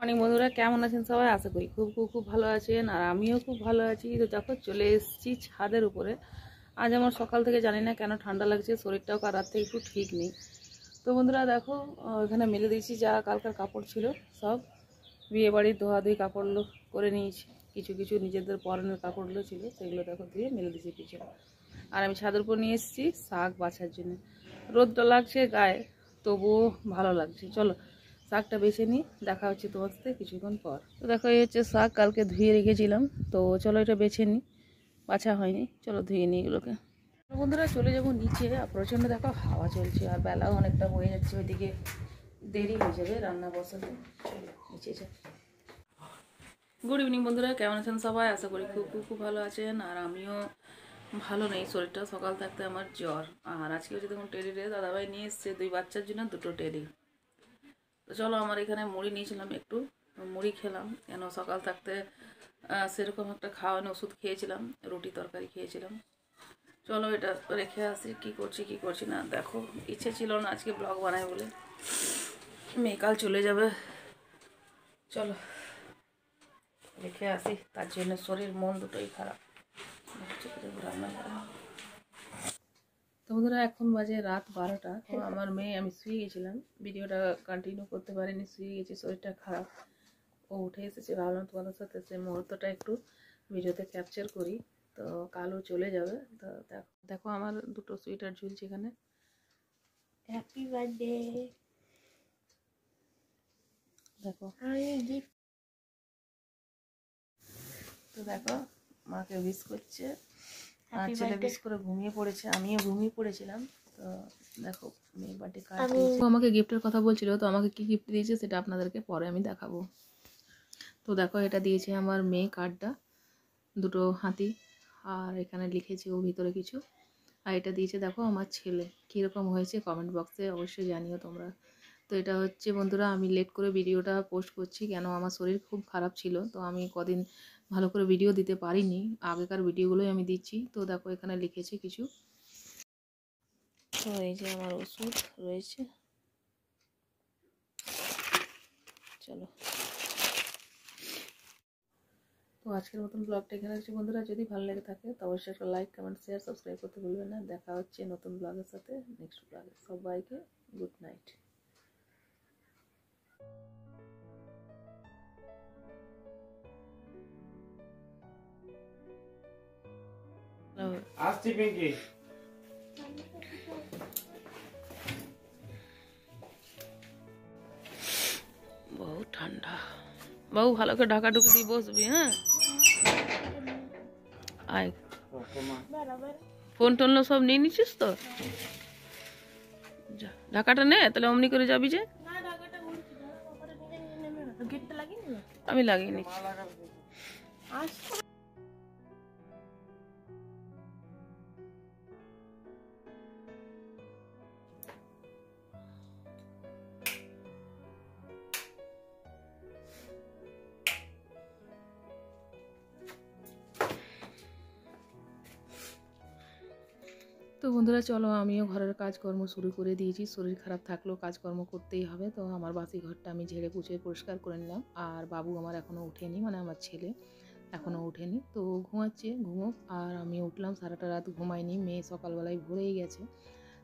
অনেক বন্ধুরা কেমন আছেন সবাই? আশা করি খুব খুব খুব ভালো আছেন, আর আমিও খুব ভালো আছি। তো দেখো চলে এসেছি ছাদের উপরে। আজ আমার সকাল থেকে জানি না কেন ঠান্ডা লাগছে, শরীরটাও রাত থেকে একটু ঠিক নেই। তো বন্ধুরা দেখো এখানে মেলে দিয়েছি যা কালকার কাপড় ছিল সব, বিয়ে বাড়ির ধোয়াধুয়ি কাপড়গুলো করে নিয়েছি। কিছু কিছু নিজেদের পরনের কাপড়গুলো ছিল সেগুলো দেখো ধুয়ে মেলে দিয়েছি পিছনে। আর আমি ছাদের উপর নিয়ে এসেছি শাক বাছার জন্য। রোদটা লাগছে গায়ে, তবুও ভালো লাগছে। চলো শাকটা বেছে নিই, দেখা হচ্ছে তোমার সাথে কিছুক্ষণ পর। তো দেখো এই হচ্ছে শাক, কালকে ধুয়ে রেখেছিলাম। তো চলো এটা বেছে নিই, বাছা হয়নি, চলো ধুয়ে নিই এগুলোকে। বন্ধুরা চলে যাবো নিচে, আর প্রচণ্ড দেখো হাওয়া চলছে, আর বেলাও অনেকটা হয়ে যাচ্ছে, ওইদিকে দেরি হয়ে যাবে রান্না বসাতে। চলো নিচে যাই। গুড ইভিনিং বন্ধুরা, কেমন আছেন সবাই? আশা করি খুব খুব খুব ভালো আছেন, আর আমিও ভালো নেই। শরীরটা সকাল থাকতে আমার জ্বর। আর আজকে হচ্ছে দেখুন টেডি রে দাদাভাই নিয়ে এসছে 2 বাচ্চার জন্য 2টো টেডি। তো চলো আমার এখানে মুড়ি নিয়েছিলাম একটু, মুড়ি খেলাম, কেন সকাল থাকতে সেরকম একটা খাওয়ানো ওষুধ খেয়েছিলাম, রুটি তরকারি খেয়েছিলাম। চলো এটা রেখে আসি, কি করছি না দেখো। ইচ্ছে ছিল না আজকে ব্লগ বানাই বলে, মেয়ে কাল চলে যাবে। চলো রেখে আসি, তার জন্য শরীর মন দুটোই খারাপ। রান্না করা তো বন্ধুরা এখন বাজে রাত 12টা। তো আমার মেয়ে, আমি শুয়ে গেছিলাম, ভিডিওটা কন্টিনিউ করতে পারিনি, শুয়ে গেছি, শরীরটা খারাপ। ও উঠে এসেছে, ভাবলাম তোমাদের সাথে সেই মুহূর্তটা একটু ভিডিওতে ক্যাপচার করি। তো কালও চলে যাবে। তো দেখো আমার 2টো সুইটার ঝুলছে এখানে। Happy birthday. দেখো তো দেখো মাকে উইশ করছে, আর ছেলে বিশ করে ঘুমিয়ে পড়েছে, আমিও ঘুমিয়ে পড়েছিলাম। তো দেখো মেয়ে বার্থডে কার্ড দিয়েছে, আমাকে গিফটের কথা বলছিল। তো আমাকে কি গিফট দিয়েছে সেটা আপনাদেরকে পরে আমি দেখাবো। তো দেখো এটা দিয়েছে আমার মেয়ে কার্ডটা, 2টো হাতি, আর এখানে লিখেছে ও ভিতরে কিছু। আর এটা দিয়েছে দেখো আমার ছেলে, কীরকম হয়েছে কমেন্ট বক্সে অবশ্যই জানিও তোমরা। তো এটা হচ্ছে বন্ধুরা, আমি লেট করে ভিডিওটা পোস্ট করছি, কেন আমার শরীর খুব খারাপ ছিল। তো আমি কদিন ভালো করে ভিডিও দিতে পারিনি, আগেকার ভিডিওগুলোই আমি দিচ্ছি। তো দেখো এখানে লিখেছে কিছু। তো এই যে আমার ওষুধ রয়েছে। চলো তো আজকের মতন ব্লগটা এখানে হচ্ছে বন্ধুরা, যদি ভালো লেগে থাকে তো অবশ্যই একটা লাইক কমেন্ট শেয়ার সাবস্ক্রাইব করতে ভুলবেন না। দেখা হচ্ছে নতুন ব্লগের সাথে নেক্সট ব্লগে। সবাইকে গুড নাইট। আসছি পিঙ্কি। বহু ঠান্ডা, বহু ভালো করে ঢাকা ঢুকে দিয়ে বসবি। হ্যাঁ আয়, ফোন টোন সব নিয়ে নিচ্ছিস তো? যা ঢাকাটা নে, তাহলে অমনি করে যাবি যে। আমি লাগিয়ে নিচ্ছি। তো বন্ধুরা চলো, আমিও ঘরের কাজকর্ম শুরু করে দিয়েছি। শরীর খারাপ থাকলেও কাজকর্ম করতেই হবে। তো আমার বাসি ঘরটা আমি ঝেড়ে পুছে পরিষ্কার করে নিলাম। আর বাবু আমার এখনও ওঠেনি, মানে আমার ছেলে এখনও ওঠেনি, তো ঘুমাচ্ছে, ঘুমোক। আর আমি উঠলাম, সারাটা রাত ঘুমাইনি, মেয়ে সকালবেলায় ভোরেই গেছে।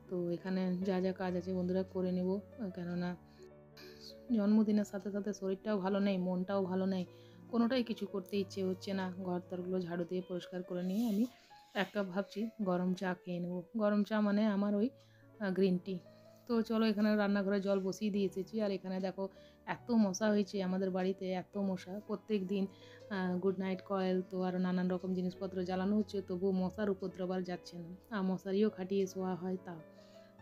তো এখানে যা যা কাজ আছে বন্ধুরা করে নেব, কেননা জন্মদিনের সাথে সাথে শরীরটাও ভালো নেই, মনটাও ভালো নেই, কোনোটাই কিছু করতে ইচ্ছে হচ্ছে না। ঘর তরগুলো ঝাড়ু দিয়ে পরিষ্কার করে নিয়ে আমি এক কাপ ভাবছি গরম চা খেয়ে নেবো। গরম চা মানে আমার ওই গ্রিন টি। তো চলো এখানে রান্নাঘরে জল বসিয়ে দিয়ে এসেছি। আর এখানে দেখো এত মশা হয়েছে আমাদের বাড়িতে, এত মশা। প্রত্যেক দিন গুড নাইট কয়েল তো আরও নানান রকম জিনিসপত্র জ্বালানো হচ্ছে, তবুও মশার উপদ্রব আর যাচ্ছে না। আর মশারিও খাটিয়ে শোয়া হয় তা।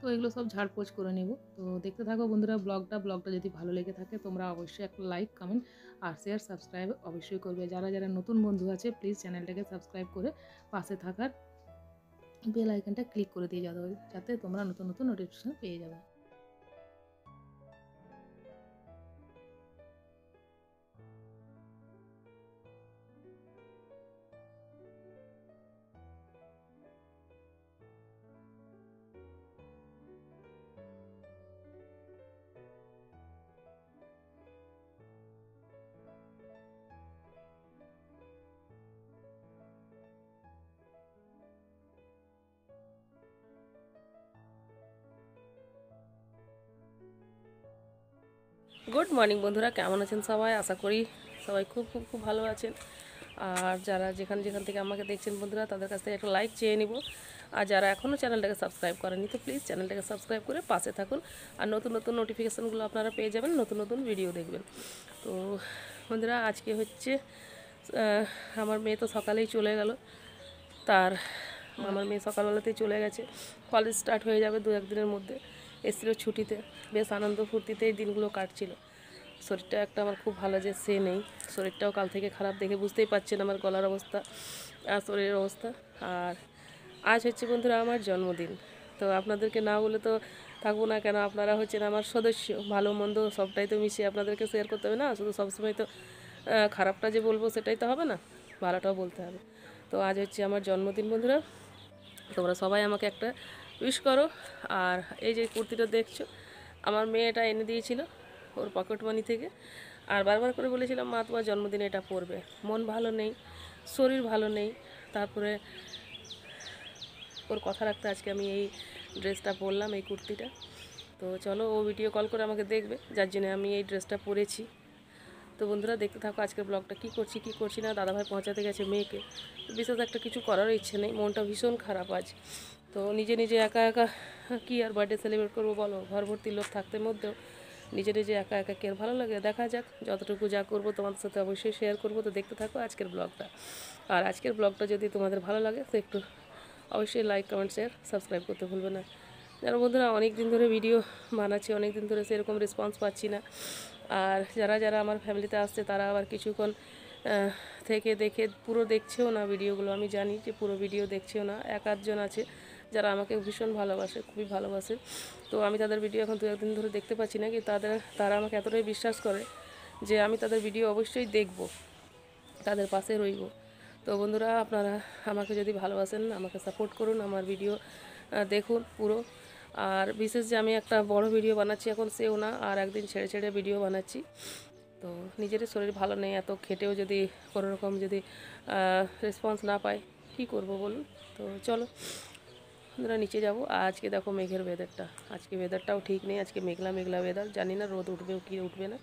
তো এগুলো সব ঝাড়পোছ করে নেব। তো দেখতে থাকো বন্ধুরা ব্লগটা যদি ভালো লেগে থাকে তোমরা অবশ্যই একটা লাইক কমেন্ট আর শেয়ার সাবস্ক্রাইব অবশ্যই করবে। যারা যারা নতুন বন্ধু আছে প্লিজ চ্যানেলটাকে সাবস্ক্রাইব করে পাশে থাকার বেল আইকনটা ক্লিক করে দিয়ে যাবে, যাতে তোমরা নতুন নতুন নোটিফিকেশন পেয়ে যাবে। গুড মর্নিং বন্ধুরা, কেমন আছেন সবাই? আশা করি সবাই খুব খুব খুব ভালো আছেন। আর যারা যেখান যেখান থেকে আমাকে দেখছেন বন্ধুরা, তাদের কাছ থেকে একটা লাইক চেয়ে নিব। আর যারা এখনও চ্যানেলটাকে সাবস্ক্রাইব করেনি, তো প্লিজ চ্যানেলটাকে সাবস্ক্রাইব করে পাশে থাকুন। আর নতুন নতুন নোটিফিকেশানগুলো আপনারা পেয়ে যাবেন, নতুন নতুন ভিডিও দেখবেন। তো বন্ধুরা, আজকে হচ্ছে আমার মেয়ে তো সকালেই চলে গেল। আমার মেয়ে সকালবেলাতেই চলে গেছে, কলেজ স্টার্ট হয়ে যাবে 2-1 দিনের মধ্যে। এসেছিল ছুটিতে, বেশ আনন্দ ফুর্তিতে এই দিনগুলো কাটছিল। শরীরটা একটা আমার খুব ভালো যে সে নেই, শরীরটাও কাল থেকে খারাপ, দেখে বুঝতেই পারছেন আমার গলার অবস্থা আর শরীরের অবস্থা। আর আজ হচ্ছে বন্ধুরা আমার জন্মদিন। তো আপনাদেরকে না বলে তো থাকবো না, কেন আপনারা হচ্ছেন আমার সদস্য, ভালো মন্দ সবটাই তো মিশিয়ে আপনাদেরকে শেয়ার করতে হবে না। শুধু সবসময় তো খারাপটা যে বলবো সেটাই তো হবে না, ভালোটাও বলতে হবে। তো আজ হচ্ছে আমার জন্মদিন বন্ধুরা, তোমরা সবাই আমাকে একটা উইশ করো। আর এই যে কুর্তিটা দেখছো, আমার মেয়ে এটা এনে দিয়েছিল ওর পকেট মানি থেকে। আর বারবার করে বলেছিলাম, মা তোমার জন্মদিনে এটা পরবে। মন ভালো নেই, শরীর ভালো নেই, তারপরে ওর কথা রাখতে আজকে আমি এই ড্রেসটা পরলাম, এই কুর্তিটা। তো চলো, ও ভিডিও কল করে আমাকে দেখবে, যার জন্য আমি এই ড্রেসটা পরেছি। তো বন্ধুরা, দেখতে থাকো আজকের ব্লগটা, কী করছি কী করছি না। দাদাভাই পৌঁছাতে গেছে মেয়েকে, বিশেষ একটা কিছু করার ইচ্ছে নেই, মনটা ভীষণ খারাপ আজ। তো নিজে নিজে একা একা কী আর বার্থডে সেলিব্রেট করবো বলো, ঘর ভর্তি লোক থাকতে মধ্যেও নিজে নিজে একা একা কে আর ভালো লাগে। দেখা যাক, যতটুকু যা করবো তোমাদের সাথে অবশ্যই শেয়ার করবো। তো দেখতে থাকো আজকের ব্লগটা। আর আজকের ব্লগটা যদি তোমাদের ভালো লাগে তো একটু অবশ্যই লাইক, কমেন্ট, শেয়ার, সাবস্ক্রাইব করতে ভুলবে না। যারা বন্ধুরা অনেক দিন ধরে ভিডিও বানাচ্ছি, অনেক দিন ধরে সেরকম রেসপন্স পাচ্ছি না। আর যারা যারা আমার ফ্যামিলিতে আসছে তারা আবার কিছুক্ষণ থেকে দেখে পুরো দেখছেও না ভিডিওগুলো। আমি জানি যে পুরো ভিডিও দেখছেও না, 1-8 জন আছে যারা আমাকে ভীষণ ভালোবাসে, খুবই ভালোবাসে। তো আমি তাদের ভিডিও এখন 2-1 দিন ধরে দেখতে পাচ্ছি না, কি তারা আমাকে এতটাই বিশ্বাস করে যে আমি তাদের ভিডিও অবশ্যই দেখব, তাদের পাশে রইব। তো বন্ধুরা, আপনারা আমাকে যদি ভালোবাসেন, আমাকে সাপোর্ট করুন, আমার ভিডিও দেখুন পুরো। আর বিশেষ যে আমি একটা বড় ভিডিও বানাচ্ছি এখন সেও না, আর একদিন ছেড়ে ছেড়ে ভিডিও বানাচ্ছি। তো নিজেরই শরীর ভালো নেই, এত খেটেও যদি কোনো রকম যদি রেসপন্স না পাই, কী করব বলুন। তো চলো বন্ধুরা, নিচে যাব। আজকে দেখো মেঘের ওয়েদারটা, আজকে ওয়েদারটাও ঠিক নেই, আজকে মেঘলা মেঘলা ওয়েদার, জানি না রোদ উঠবেও কি উঠবে না।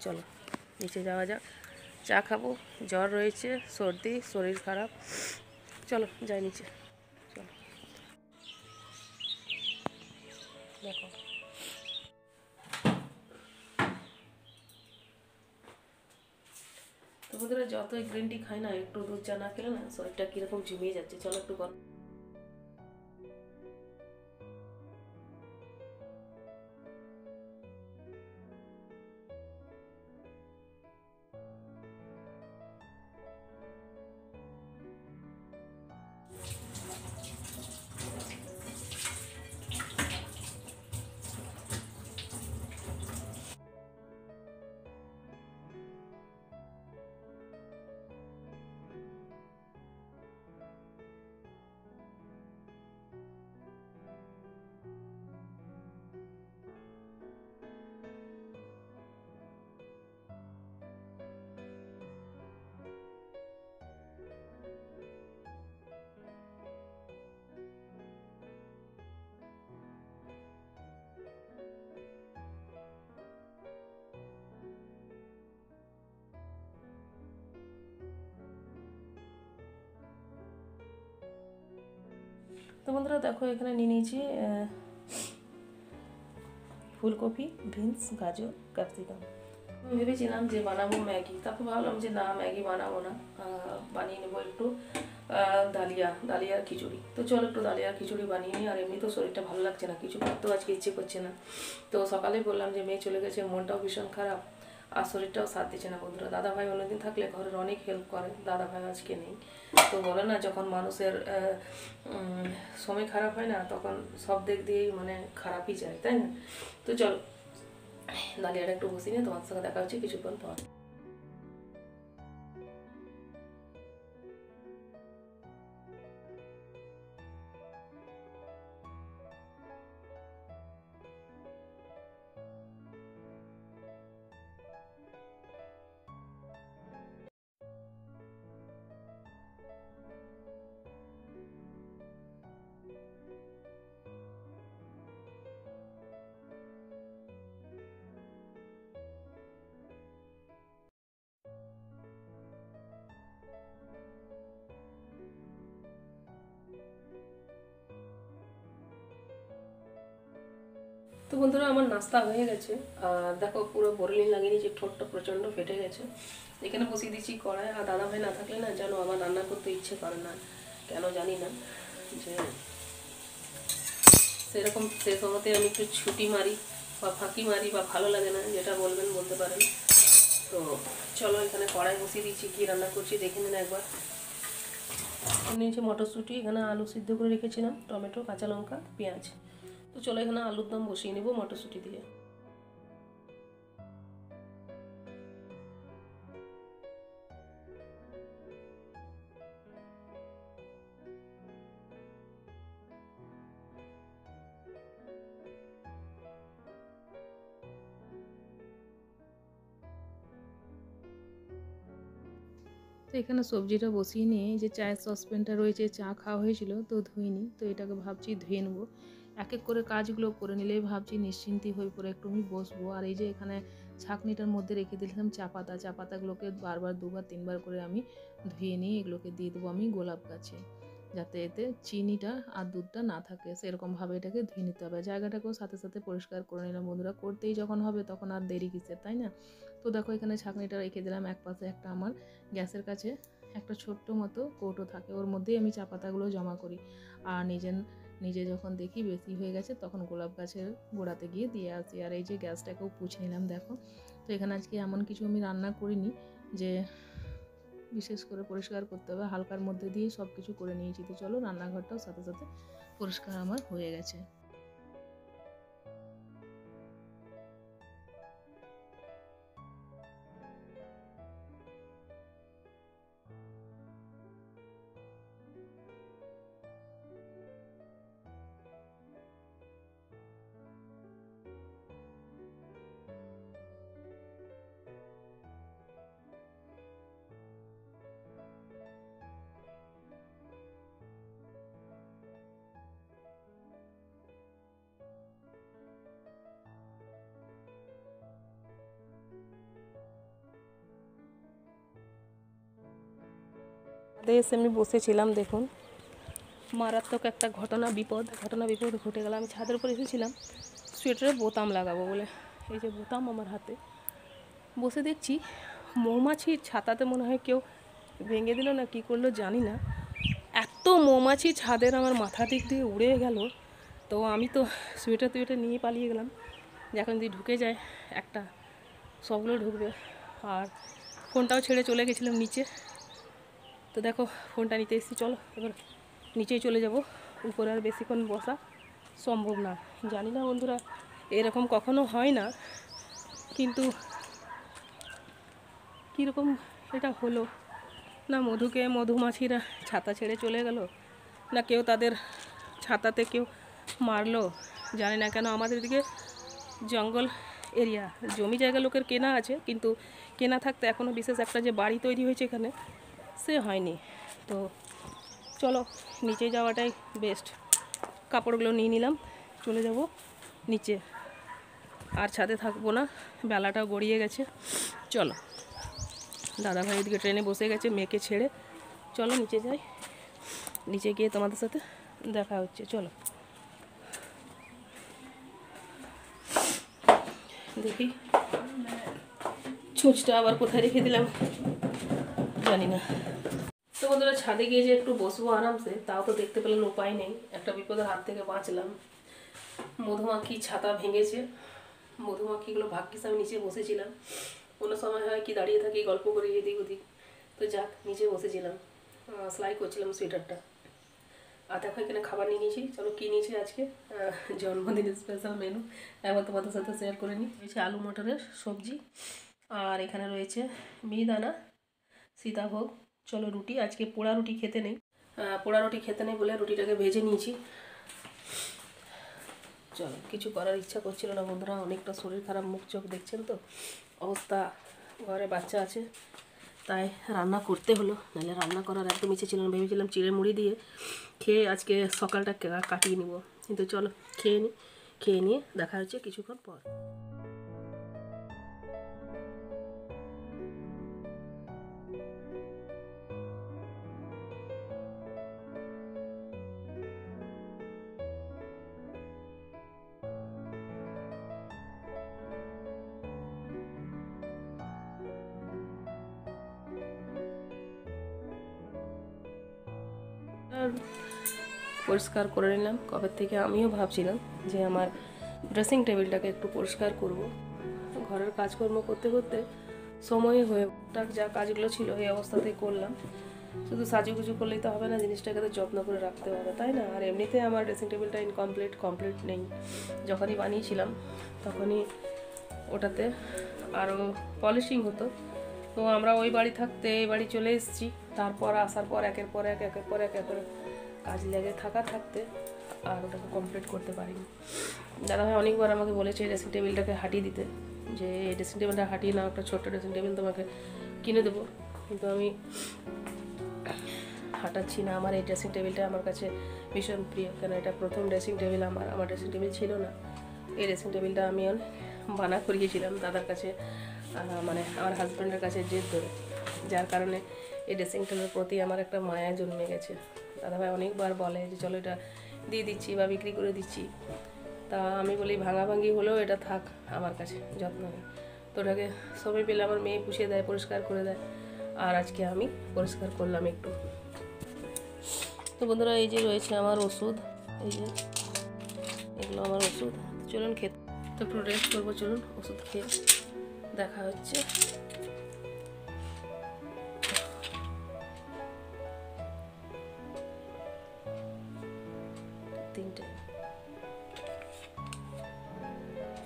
চলো নিচে যাওয়া যাক, চা খাবো, জ্বর রয়েছে, সর্দি, শরীর খারাপ। চলো যাই নিচে, চলো। দেখো, তো বন্ধুরা, যতই গ্রিন টি খাই না, একটু দুধ চা না খেলে না শরীরটা কীরকম ঝিমিয়ে যাচ্ছে। চলো একটু গল্প। তো বন্ধুরা দেখো, এখানে নিয়ে নিয়েছি ফুলকপি, বিনস, গাজর, ক্যাপসিকাম। আমি ভেবেছিলাম যে বানাবো ম্যাগি, তারপর ভাবলাম যে না, ম্যাগি বানাবো না, বানিয়ে নেবো একটু ডালিয়ার খিচুড়ি। তো চলো একটু ডালিয়ার খিচুড়ি বানিয়ে নিই। আর এমনি তো শরীরটা ভালো লাগছে না, কিছু করতেও আজকে ইচ্ছে করছে না। তো সকালে বললাম যে মেয়ে চলে গেছে, মনটাও ভীষণ খারাপ আর শরীরটাও সাথ দিচ্ছে না বন্ধুরা। দাদাভাই অন্যদিন থাকলে ঘরের অনেক হেল্প করে, দাদাভাই আজকে নেই। তো বলে না, যখন মানুষের সময় খারাপ হয় না, তখন সব দিক দিয়েই মানে খারাপই যায়, তাই না? তো চলো ডালিয়াটা একটু বসিয়ে নিয়ে তোমার সঙ্গে দেখা হচ্ছে কিছুক্ষণ পর। তো বন্ধুরা আমার নাস্তা হয়ে গেছে, আর দেখো পুরো বোরলিন লাগিয়ে নিয়েছি, ঠোঁটটা প্রচণ্ড ফেটে গেছে। এখানে বসিয়ে দিচ্ছি কড়াই। আর দাদা ভাই না থাকলে না যেন আমার রান্না করতে ইচ্ছে করে না, কেন জানি না, যে সেরকম সে সময়তে আমি একটু ছুটি মারি বা ফাঁকি মারি বা ভালো লাগে না, যেটা বলবেন বলতে পারেন। তো চলো এখানে কড়াই বসিয়ে দিচ্ছি, কী রান্না করছি দেখে নিন একবার। নিয়েছি মটরশুঁটি, এখানে আলু সিদ্ধ করে রেখেছিলাম, টমেটো, কাঁচা লঙ্কা, পেঁয়াজ। তো চলো এখানে আলুর দম বসিয়ে নেবো মটরশুঁটি দিয়ে। তো এখানে সবজিটা বসিয়ে নিয়ে যে চায়ের সসপ্যানটা রয়েছে, চা খাওয়া হয়েছিল তো ধুইনি, তো এটাকে ভাবছি ধুয়ে নেবো। এক এক করে কাজগুলো করে নিলেই ভাবছি নিশ্চিন্তি হয়ে পড়ে একটু আমি বসবো। আর এই যে এখানে ছাঁকনিটার মধ্যে রেখে দিয়েছিলাম চা পাতাগুলোকে বারবার 2-3 বার করে আমি ধুয়ে নিয়ে এগুলোকে দিয়ে দেবো আমি গোলাপ গাছে, যাতে এতে চিনিটা আর দুধটা না থাকে। সেরকমভাবে এটাকে ধুয়ে নিতে হবে। জায়গাটাকেও সাথে সাথে পরিষ্কার করে নিলাম বন্ধুরা, করতেই যখন হবে তখন আর দেরি কিসের, তাই না? তো দেখো এখানে ছাঁকনিটা রেখে দিলাম। এক পাশে একটা আমার গ্যাসের কাছে একটা ছোট্ট মতো কৌটো থাকে, ওর মধ্যেই আমি চা পাতাগুলো জমা করি। আর নিজে যখন দেখি বেশি হয়ে গেছে তখন গোলাপ গাছের গোড়াতে গিয়ে দিয়ে আসি। আর এই যে গ্যাসটাকেও পুছে নিলাম দেখো। তো এখানে আজকে এমন কিছু আমি রান্না করিনি যে বিশেষ করে পরিষ্কার করতে হবে, হালকার মধ্যে দিয়ে সব কিছু করে নিয়েছি। তো চলো রান্নাঘরটাও সাথে সাথে পরিষ্কার আমার হয়ে গেছে। এসে আমি বসেছিলাম, দেখুন মারাত্মক একটা ঘটনা বিপদ ঘটে গেল। আমি ছাদের উপর এসেছিলাম সোয়েটারে বোতাম লাগাবো বলে, এই যে বোতাম আমার হাতে, বসে দেখছি মৌমাছির ছাতাতে মনে হয় কেউ ভেঙে দিল না কি করলো জানি না, এত মৌমাছি ছাদের আমার মাথা দিক দিয়ে উড়ে গেল। তো আমি তো সোয়েটার নিয়ে পালিয়ে গেলাম, যখন যদি ঢুকে যায় একটা, সবগুলো ঢুকবে। আর ফোনটাও ছেড়ে চলে গেছিলাম নিচে। তো দেখো ফোনটা নিতে এসেছি, চলো এবার নিচেই চলে যাব, উপরে আর বেশিক্ষণ বসা সম্ভব না। জানি না বন্ধুরা এরকম কখনো হয় না, কিন্তু কীরকম এটা হলো, না মধুমাছিরা ছাতা ছেড়ে চলে গেল, না কেউ তাদের ছাতাতে কেউ মারলো, জানি না। কেন আমাদের দিকে জঙ্গল এরিয়া, জমি জায়গা লোকের কেনা আছে, কিন্তু কেনা থাকতে এখনও বিশেষ একটা যে বাড়ি তৈরি হয়েছে এখানে সে হয়নি। তো চলো নিচে যাওয়াটাই বেস্ট। কাপড়গুলো নিয়ে নিলাম, চলে যাব নিচে, আর ছাদে থাকবো না, বেলাটাও গড়িয়ে গেছে। চলো দাদাভাই এদিকে ট্রেনে বসে গেছে মেয়েকে ছেড়ে, চলো নিচে যাই, নিচে গিয়ে তোমাদের সাথে দেখা হচ্ছে। চলো দেখি ছুঁচটা আবার কোথায় রেখে দিলাম জানি না। তো বন্ধুরা ছাদে গিয়ে যে একটু বসবো আরামসে, তাও তো দেখতে পেলেন উপায় নেই, একটা বিপদের হাত থেকে বাঁচলাম। মধুমাখি ছাতা ভেঙেছে, মধুমাখিগুলো ভাগ্যিস আমি নিচে বসেছিলাম, কোনো সময় হয় কি দাঁড়িয়ে থাকি গল্প করি এদিক ওদিক, তো যাক নিচে বসেছিলাম, সেলাই করছিলাম সোয়েটারটা। আর দেখো এখানে খাবার নিয়ে নিয়েছি, চলো কী নিয়েছি আজকে, জন্মদিনের স্পেশাল মেনু একবার তোমাদের সাথে শেয়ার করে নিই। রয়েছে আলু মটরের সবজি, আর এখানে রয়েছে মিহিদানা, সীতাভোগ। চলো রুটি, আজকে পোড়া রুটি খেতে নেই, বলে রুটিটাকে ভেজে নিয়েছি। চলো কিছু করার ইচ্ছা করছিল না বন্ধুরা, অনেকটা শরীর খারাপ, মুখ চোখ দেখছেন তো অবস্থা, ঘরে বাচ্চা আছে তাই রান্না করতে হলো, নাহলে রান্না করার একদম ইচ্ছে ছিল না। ভেবেছিলাম চিড়ে মুড়ি দিয়ে খেয়ে আজকে সকালটা কাটিয়ে নিব, কিন্তু চলো খেয়ে নিয়ে দেখা হচ্ছে কিছুক্ষণ পর। পরিষ্কার করে নিলাম। কবে থেকে আমিও ভাবছিলাম যে আমার ড্রেসিং টেবিলটাকে একটু পরিষ্কার করব। ঘরের কাজকর্ম করতে করতে সময় হয়ে টাক যা কাজগুলো ছিল এই অবস্থাতেই করলাম। শুধু সাজুগুজু করলেই তো হবে না, জিনিসটাকে তো যত্ন করে রাখতে হবে, তাই না? আর এমনিতে আমার ড্রেসিং টেবিলটা কমপ্লিট নেই। যখনই বানিয়েছিলাম তখনই ওটাতে আরও পলিশিং হতো। তো আমরা ওই বাড়ি থাকতে এই বাড়ি চলে এসেছি, তারপর আসার পর একের পর এক কাজ লেগে থাকতে আর ওটাকে কমপ্লিট করতে পারিনি। দাদাভাই অনেকবার আমাকে বলেছে ড্রেসিং টেবিলটাকে হাঁটিয়ে দিতে, যে এই ড্রেসিং টেবিলটা হাঁটিয়ে নাও, একটা ছোট্ট ড্রেসিং টেবিল তোমাকে কিনে দেবো, কিন্তু আমি হাঁটাচ্ছি না। আমার এই ড্রেসিং টেবিলটা আমার কাছে ভীষণ প্রিয়, কেন এটা প্রথম ড্রেসিং টেবিল আমার ড্রেসিং টেবিল ছিল না। এই ড্রেসিং টেবিলটা আমি বানা করিয়েছিলাম দাদার কাছে, মানে আমার হাজব্যান্ডের কাছে জেদ ধরে, যার কারণে এই ড্রেসিং টেবিলের প্রতি আমার একটা মায়া জন্মে গেছে। দাদাভাই অনেকবার বলে যে চলো এটা দিয়ে দিচ্ছি বা বিক্রি করে দিচ্ছি, তা আমি বলি ভাঙাভাঙি হলেও এটা থাক আমার কাছে, যত্ন নেই। তো ওটাকে সময় পেলে আমার মেয়ে পুষিয়ে দেয়, পরিষ্কার করে দেয়, আর আজকে আমি পরিষ্কার করলাম একটু। তো বন্ধুরা, এই যে রয়েছে আমার ওষুধ, এই যে এগুলো আমার ওষুধ। চলুন খেতে, তো একটু রেস্ট করবো, চলুন ওষুধ খেয়ে দেখা হচ্ছে।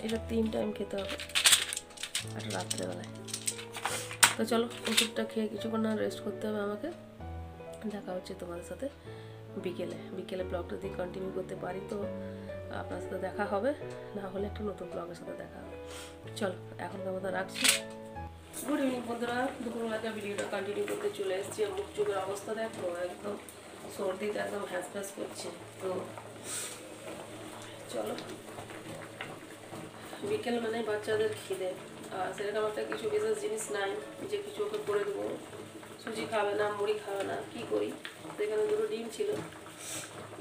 এটা 3 টাইম খেতে হবে, আর রাত্রেবেলায়। তো চলো ওষুধটা খেয়ে কিছুক্ষণ না রেস্ট করতে হবে আমাকে। দেখা হচ্ছে তোমাদের সাথে বিকেলে ব্লগটা দিয়ে কন্টিনিউ করতে পারি তো আপনার সাথে দেখা হবে, না হলে একটা নতুন ব্লগের সাথে দেখা হবে। চলো এখন মতো রাখছি। গুড ইভিনিং বন্ধুরা, দুপুরবেলাতে ভিডিওটা কন্টিনিউ করতে চলে এসেছি। মুখ চোখের অবস্থা দেখো, একদম সর্দিতে একদম হ্যাঁস করছে। তো চলো, বিকেল মানে বাচ্চাদের খিদে, আর সেরকম একটা কিছু বিশেষ জিনিস নাই যে কিছু ওকে করে দেবো। সুজি খাবে না, মুড়ি খাবে না, কি করি? তো এখানে 2টো ডিম ছিল,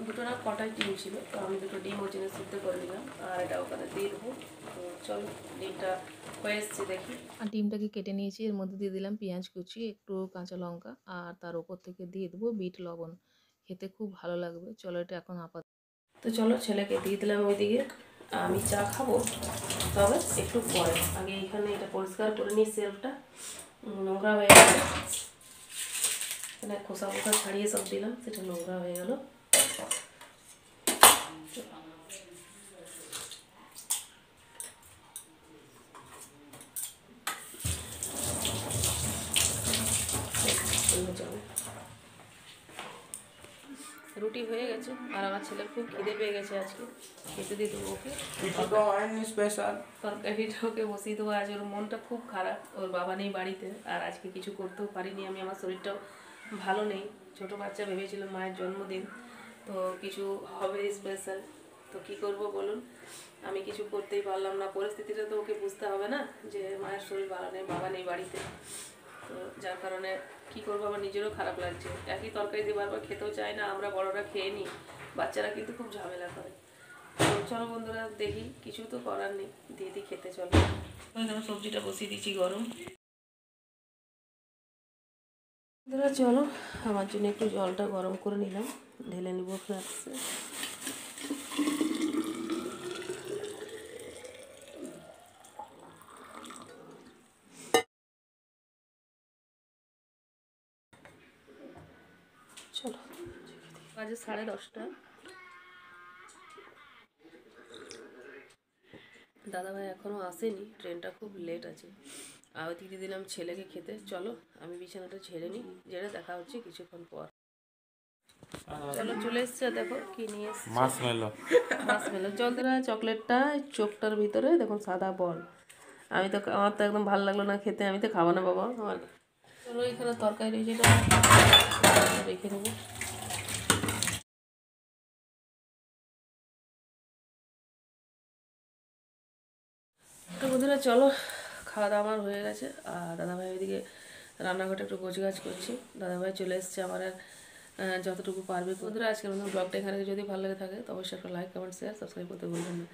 2টো না কটাই ডিম ছিল, তো আমি 2টো ডিম ওই জন্য সিদ্ধ করে দিলাম, আর এটা ওখানে দিয়ে দেবো। তো চলো, ডিমটা হয়ে এসছে দেখি। আর ডিমটাকে কেটে নিয়েছি, এর মধ্যে দিয়ে দিলাম পেঁয়াজ কুচি, একটু কাঁচা লঙ্কা, আর তার উপর থেকে দিয়ে দেবো বিট লবণ। খেতে খুব ভালো লাগবে। চলো এটা এখন তো চলো ছেলেকে দিয়ে দিলাম ওইদিকে, আমি চা খাবো তবে একটু পরে। আগে এখানে এটা পরিষ্কার করে নিই, সেলফটা নোংরা হয়ে গেছে, এখানে খোসা ছাড়িয়ে সব দিলাম, সেটা নোংরা হয়ে গেল। রুটি হয়ে গেছে, আর আমার ছেলের খুব খিদে পেয়ে গেছে, আজকে খেতে দিয়ে দেবো ওকে। তরকারিটা ওকে বসিয়ে দেবো। আজ ওর মনটা খুব খারাপ, ওর বাবা নেই বাড়িতে, আর আজকে কিছু করতেও পারিনি আমি, আমার শরীরটাও ভালো নেই। ছোটো বাচ্চা ভেবেছিলাম মায়ের জন্মদিন, তো কিছু হবে স্পেশাল, তো কি করব বলুন, আমি কিছু করতেই পারলাম না। পরিস্থিতিটা তো ওকে বুঝতে হবে না, যে মায়ের শরীর ভালো নেই, বাবা নেই বাড়িতে, তো যার কারণে কি করবো, আমার নিজেরও খারাপ লাগছে। একই তরকারি দিয়ে বারবার খেতেও চায় না, আমরা বড়রা খেয়ে নিই, বাচ্চারা কিন্তু খুব ঝামেলা করে। তো চলো বন্ধুরা, দেখি, কিছু তো করার নেই, দিয়ে দিই খেতে। চলো, এখানে সবজিটা বসিয়ে দিচ্ছি গরম। বন্ধুরা চলো, আমার জন্য একটু জলটা গরম করে নিলাম, ঢেলে নিব ফ্লাক্সে। চলো, বাজে 10:30। দাদাভাই এখনও আসেনি, ট্রেনটা খুব লেট আছে। আর দিয়ে দিলাম ছেলেকে খেতে। চলো আমি বিছানাটা ঝেড়ে নিই, ঝেড়ে দেখা হচ্ছে কিছুক্ষণ পর। চলো চলে এসছে, দেখো কি নিয়ে এসছে, মার্শমেলো। চলতেরা চকলেটটা চোখটার ভিতরে দেখুন সাদা বল। আমার তো একদম ভালো লাগলো না খেতে, আমি তো খাবো না বাবা আমার। চলো এখানে তরকারি রয়েছে, রেখে দেবো। তো বন্ধুরা চলো, খাওয়া দাওয়া আমার হয়ে গেছে, আর দাদাভাই ওইদিকে রান্নাঘরটা একটু গোছগাছ করছি। দাদাভাই চলে এসছে আমার, যতটুকু পারবে। বন্ধুরা আজকের মতো ব্লগটা এখানে যদি ভালো লেগে থাকে তো অবশ্যই একটা লাইক, কমেন্ট, শেয়ার, সাবস্ক্রাইব করতে ভুলবেন না।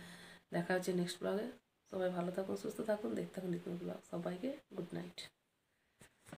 দেখা হচ্ছে নেক্সট ব্লগে। সবাই ভালো থাকুন, সুস্থ থাকুন, দেখতে থাকুন নিত্য ব্লগ। সবাইকে গুড নাইট।